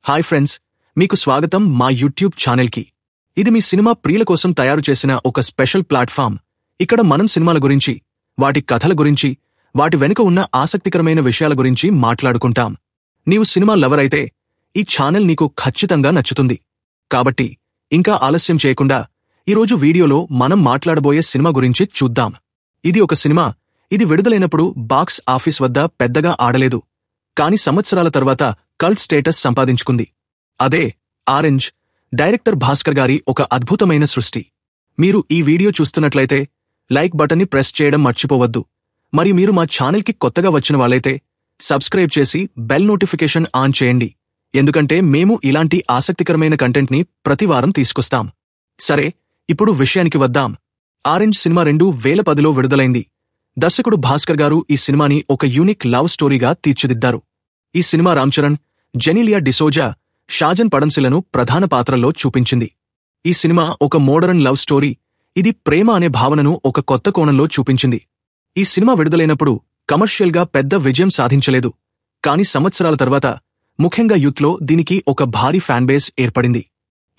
Hi friends, మీకు స్వాగతం మా యూట్యూబ్ ఛానల్కి. ఇది మీ సినిమా ప్రియుల కోసం తయారు చేసిన ఒక స్పెషల్ ప్లాట్ఫామ్. ఇక్కడ మనం సినిమాల గురించి, వాటి కథల గురించి, వాటి వెనుక ఉన్న ఆసక్తికరమైన విషయాల గురించి మాట్లాడుకుంటాం. నీవు సినిమా లవర్ అయితే ఈ ఛానల్ నీకు ఖచ్చితంగా నచ్చుతుంది. కాబట్టి ఇంకా ఆలస్యం చేయకుండా ఈరోజు వీడియోలో మనం మాట్లాడబోయే సినిమా గురించి చూద్దాం. ఇది ఒక సినిమా. ఇది విడుదలైనప్పుడు బాక్స్ ఆఫీస్ వద్ద పెద్దగా ఆడలేదు, కాని సంవత్సరాల తర్వాత కల్ట్ స్టేటస్ సంపాదించుకుంది. అదే ఆరెంజ్. డైరెక్టర్ భాస్కర్ గారి ఒక అద్భుతమైన సృష్టి. మీరు ఈ వీడియో చూస్తున్నట్లయితే లైక్ బటన్ని ప్రెస్ చేయడం మర్చిపోవద్దు. మరియు మీరు మా ఛానల్కి కొత్తగా వచ్చిన వాళ్ళైతే సబ్స్క్రైబ్ చేసి బెల్ నోటిఫికేషన్ ఆన్ చేయండి, ఎందుకంటే మేము ఇలాంటి ఆసక్తికరమైన కంటెంట్ని ప్రతివారం తీసుకొస్తాం. సరే, ఇప్పుడు విషయానికి వద్దాం. ఆరెంజ్ సినిమా 2010లో విడుదలైంది. దర్శకుడు భాస్కర్ గారు ఈ సినిమాని ఒక యూనిక్ లవ్ స్టోరీగా తీర్చిదిద్దారు. ఈ సినిమా రామ్చరణ్, జెనీలియా డిసోజా, షాజన్ పడన్సిలను ప్రధాన పాత్రల్లో చూపించింది. ఈ సినిమా ఒక మోడరన్ లవ్ స్టోరీ. ఇది ప్రేమ అనే భావనను ఒక కొత్త కోణంలో చూపించింది. ఈ సినిమా విడుదలైనప్పుడు కమర్షియల్గా పెద్ద విజయం సాధించలేదు, కాని సంవత్సరాల తర్వాత, ముఖ్యంగా యూత్లో దీనికి ఒక భారీ ఫ్యాన్బేస్ ఏర్పడింది.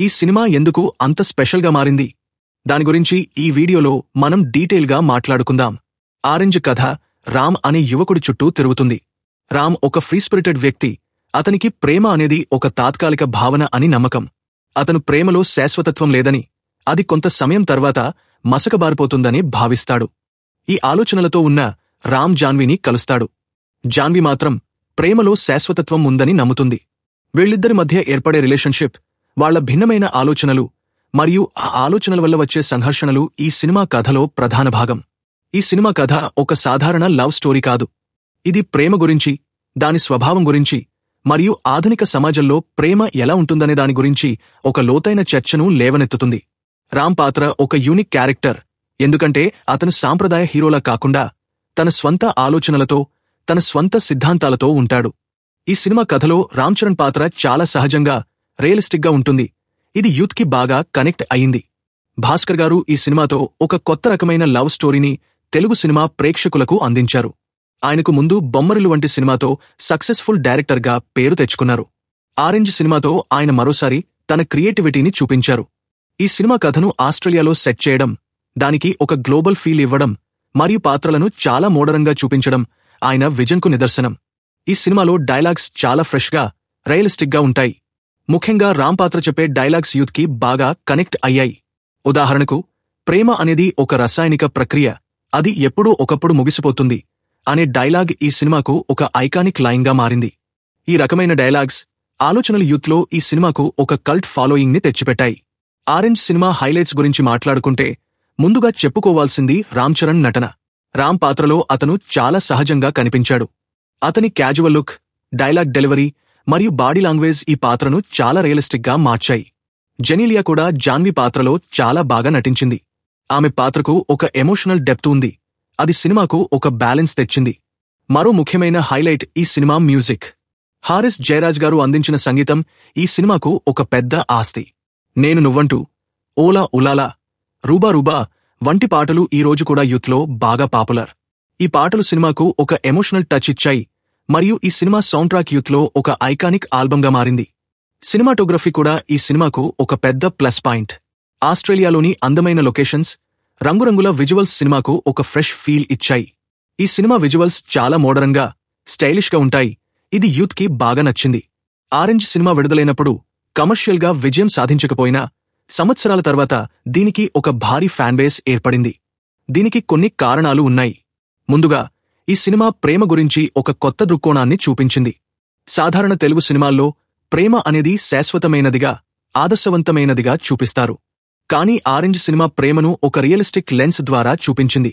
ఈ సినిమా ఎందుకు అంత స్పెషల్గా మారింది, దాని గురించి ఈ వీడియోలో మనం డీటెయిల్గా మాట్లాడుకుందాం. ఆరెంజ్ కథ రామ్ అనే యువకుడి చుట్టూ తిరుగుతుంది. రామ్ ఒక ఫ్రీ స్పిరిటెడ్ వ్యక్తి. అతనికి ప్రేమ అనేది ఒక తాత్కాలిక భావన అని నమ్మకం. అతను ప్రేమలో శాశ్వతత్వం లేదని, అది కొంత సమయం తర్వాత మసకబారిపోతుందని భావిస్తాడు. ఈ ఆలోచనలతో ఉన్న రామ్ జాన్వీని కలుస్తాడు. జాన్వీ మాత్రం ప్రేమలో శాశ్వతత్వం ఉందని నమ్ముతుంది. వీళ్ళిద్దరి మధ్య ఏర్పడే రిలేషన్షిప్, వాళ్ల భిన్నమైన ఆలోచనలు మరియు ఆ ఆలోచనల వల్ల వచ్చే సంఘర్షణలు ఈ సినిమా కథలో ప్రధాన భాగం. ఈ సినిమా కథ ఒక సాధారణ లవ్ స్టోరీ కాదు. ఇది ప్రేమ గురించి, దాని స్వభావం గురించి, మరియు ఆధునిక సమాజంలో ప్రేమ ఎలా ఉంటుందనే దాని గురించి ఒక లోతైన చర్చను లేవనెత్తుతుంది. రామ్ పాత్ర ఒక యూనిక్ క్యారెక్టర్, ఎందుకంటే అతను సాంప్రదాయ హీరోలా కాకుండా తన స్వంత ఆలోచనలతో, తన స్వంత సిద్ధాంతాలతో ఉంటాడు. ఈ సినిమా కథలో రామ్చరణ్ పాత్ర చాలా సహజంగా, రియలిస్టిక్గా ఉంటుంది. ఇది యూత్కి బాగా కనెక్ట్ అయింది. భాస్కర్ గారు ఈ సినిమాతో ఒక కొత్త రకమైన లవ్ స్టోరీని తెలుగు సినిమా ప్రేక్షకులకు అందించారు. ఆయనకు ముందు బొమ్మరిల్లు వంటి సినిమాతో సక్సెస్ఫుల్ డైరెక్టర్గా పేరు తెచ్చుకున్నారు. ఆరెంజ్ సినిమాతో ఆయన మరోసారి తన క్రియేటివిటీని చూపించారు. ఈ సినిమా కథను ఆస్ట్రేలియాలో సెట్ చేయడం, దానికి ఒక గ్లోబల్ ఫీల్ ఇవ్వడం మరియు పాత్రలను చాలా మోడర్న్గా చూపించడం ఆయన విజన్కు నిదర్శనం. ఈ సినిమాలో డైలాగ్స్ చాలా ఫ్రెష్గా, రియలిస్టిక్గా ఉంటాయి. ముఖ్యంగా రామ్ పాత్ర చెప్పే డైలాగ్స్ యూత్కి బాగా కనెక్ట్ అయ్యాయి. ఉదాహరణకు, ప్రేమ అనేది ఒక రసాయనిక ప్రక్రియ, అది ఎప్పుడూ ఒకప్పుడు ముగిసిపోతుంది అనే డైలాగ్ ఈ సినిమాకు ఒక ఐకానిక్ లైన్గా మారింది. ఈ రకమైన డైలాగ్స్, ఆలోచనలు యూత్లో ఈ సినిమాకు ఒక కల్ట్ ఫాలోయింగ్ని తెచ్చిపెట్టాయి. ఆరెంజ్ సినిమా హైలైట్స్ గురించి మాట్లాడుకుంటే ముందుగా చెప్పుకోవాల్సింది రామ్చరణ్ నటన. రామ్ పాత్రలో అతను చాలా సహజంగా కనిపించాడు. అతని క్యాజువల్ లుక్, డైలాగ్ డెలివరీ మరియు బాడీ లాంగ్వేజ్ ఈ పాత్రను చాలా రియలిస్టిక్గా మార్చాయి. జెనీలియా కూడా జాన్వీ పాత్రలో చాలా బాగా నటించింది. ఆమె పాత్రకు ఒక ఎమోషనల్ డెప్త్ ఉంది, అది సినిమాకు ఒక బ్యాలెన్స్ తెచ్చింది. మరో ముఖ్యమైన హైలైట్ ఈ సినిమా మ్యూజిక్. హారిస్ జయరాజ్ గారు అందించిన సంగీతం ఈ సినిమాకు ఒక పెద్ద ఆస్తి. నేను నువ్వంటూ, ఓలా ఉలాలా, రూబా రూబా వంటి పాటలు ఈ రోజు కూడా యూత్లో బాగా పాపులర్. ఈ పాటలు సినిమాకు ఒక ఎమోషనల్ టచ్ ఇచ్చాయి మరియు ఈ సినిమా సౌండ్ ట్రాక్ యూత్లో ఒక ఐకానిక్ ఆల్బంగా మారింది. సినిమాటోగ్రఫీ కూడా ఈ సినిమాకు ఒక పెద్ద ప్లస్ పాయింట్. ఆస్ట్రేలియాలోని అందమైన లొకేషన్స్, రంగురంగుల విజువల్స్ సినిమాకు ఒక ఫ్రెష్ ఫీల్ ఇచ్చాయి. ఈ సినిమా విజువల్స్ చాలా మోడర్న్గా, స్టైలిష్గా ఉంటాయి. ఇది యూత్కి బాగా నచ్చింది. ఆరెంజ్ సినిమా విడుదలైనప్పుడు కమర్షియల్గా విజయం సాధించకపోయినా సంవత్సరాల తర్వాత దీనికి ఒక భారీ ఫ్యాన్బేస్ ఏర్పడింది. దీనికి కొన్ని కారణాలు ఉన్నాయి. ముందుగా, ఈ సినిమా ప్రేమ గురించి ఒక కొత్త దృక్కోణాన్ని చూపించింది. సాధారణ తెలుగు సినిమాల్లో ప్రేమ అనేది శాశ్వతమైనదిగా, ఆదర్శవంతమైనదిగా చూపిస్తారు. కానీ ఆరెంజ్ సినిమా ప్రేమను ఒక రియలిస్టిక్ లెన్స్ ద్వారా చూపించింది.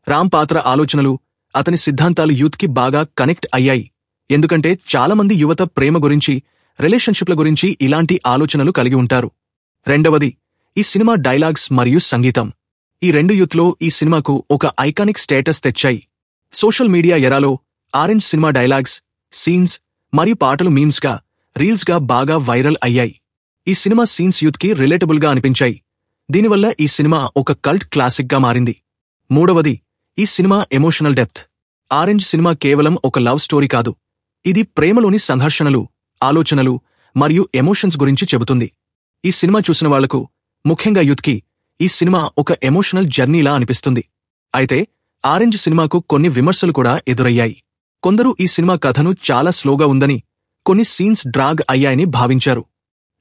రామ్ పాత్ర ఆలోచనలు, అతని సిద్ధాంతాలు యూత్కి బాగా కనెక్ట్ అయ్యాయి, ఎందుకంటే చాలామంది యువత ప్రేమ గురించి, రిలేషన్షిప్ల గురించి ఇలాంటి ఆలోచనలు కలిగి ఉంటారు. రెండవది, ఈ సినిమా డైలాగ్స్ మరియు సంగీతం. ఈ రెండు యూత్లో ఈ సినిమాకు ఒక ఐకానిక్ స్టేటస్ తెచ్చాయి. సోషల్ మీడియా ఎరాలో ఆరెంజ్ సినిమా డైలాగ్స్, సీన్స్ మరియు పాటలు మీమ్స్గా, రీల్స్గా బాగా వైరల్ అయ్యాయి. ఈ సినిమా సీన్స్ యూత్కి రిలేటబుల్గా అనిపించాయి. దీనివల్ల ఈ సినిమా ఒక కల్ట్ క్లాసిక్గా మారింది. మూడవది, ఈ cinema emotional depth. Orange cinema కేవలం ఒక లవ్ స్టోరీ కాదు. ఇది ప్రేమలోని సంఘర్షణలు, ఆలోచనలు మరియు ఎమోషన్స్ గురించి చెబుతుంది. ఈ సినిమా చూసిన వాళ్లకు, ముఖ్యంగా యూత్కి, ఈ సినిమా ఒక ఎమోషనల్ జర్నీలా అనిపిస్తుంది. అయితే ఆరెంజ్ సినిమాకు కొన్ని విమర్శలు కూడా ఎదురయ్యాయి. కొందరు ఈ సినిమా కథను చాలా స్లోగా ఉందని, కొన్ని సీన్స్ డ్రాగ్ అయ్యాయని భావించారు.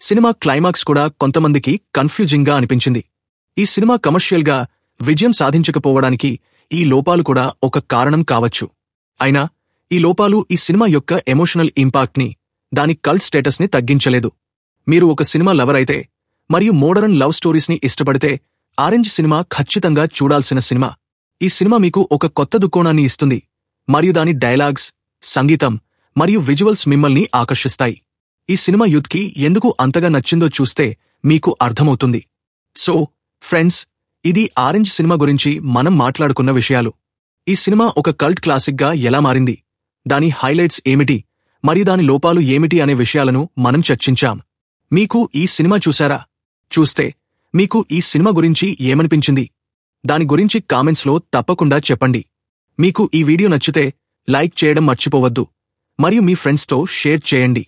సినిమా క్లైమాక్స్ కూడా కొంతమందికి కన్ఫ్యూజింగ్గా అనిపించింది. ఈ సినిమా కమర్షియల్గా విజయం సాధించకపోవడానికి ఈ లోపాలు కూడా ఒక కారణం కావచ్చు. అయినా ఈ లోపాలు ఈ సినిమా యొక్క ఎమోషనల్ ఇంపాక్ట్ని, దాని కల్ట్ స్టేటస్ని తగ్గించలేదు. మీరు ఒక సినిమా లవర్ అయితే మరియు మోడరన్ లవ్ స్టోరీస్ని ఇష్టపడితే ఆరెంజ్ సినిమా ఖచ్చితంగా చూడాల్సిన సినిమా. ఈ సినిమా మీకు ఒక కొత్త దృక్కోణాన్ని ఇస్తుంది మరియు దాని డైలాగ్స్, సంగీతం మరియు విజువల్స్ మిమ్మల్ని ఆకర్షిస్తాయి. ఈ సినిమా యూత్కి ఎందుకు అంతగా నచ్చిందో చూస్తే మీకు అర్థమవుతుంది. సో ఫ్రెండ్స్, ఇది ఆరెంజ్ సినిమా గురించి మనం మాట్లాడుకున్న విషయాలు. ఈ సినిమా ఒక కల్ట్ క్లాసిక్గా ఎలా మారింది, దాని హైలైట్స్ ఏమిటి మరియు దాని లోపాలు ఏమిటి అనే విషయాలను మనం చర్చించాం. మీకు ఈ సినిమా చూసారా? చూస్తే మీకు ఈ సినిమా గురించి ఏమనిపించింది? దాని గురించి కామెంట్స్లో తప్పకుండా చెప్పండి. మీకు ఈ వీడియో నచ్చితే లైక్ చేయడం మర్చిపోవద్దు మరియు మీ ఫ్రెండ్స్తో షేర్ చేయండి.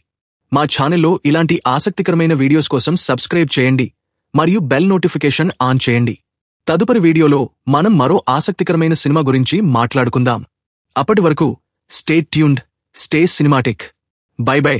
మా ఛానల్లో ఇలాంటి ఆసక్తికరమైన వీడియోస్ కోసం సబ్స్క్రైబ్ చేయండి మరియు బెల్ నోటిఫికేషన్ ఆన్ చేయండి. తదుపరి వీడియోలో మనం మరో ఆసక్తికరమైన సినిమా గురించి మాట్లాడుకుందాం. అప్పటి వరకు stay tuned, stay cinematic. By by.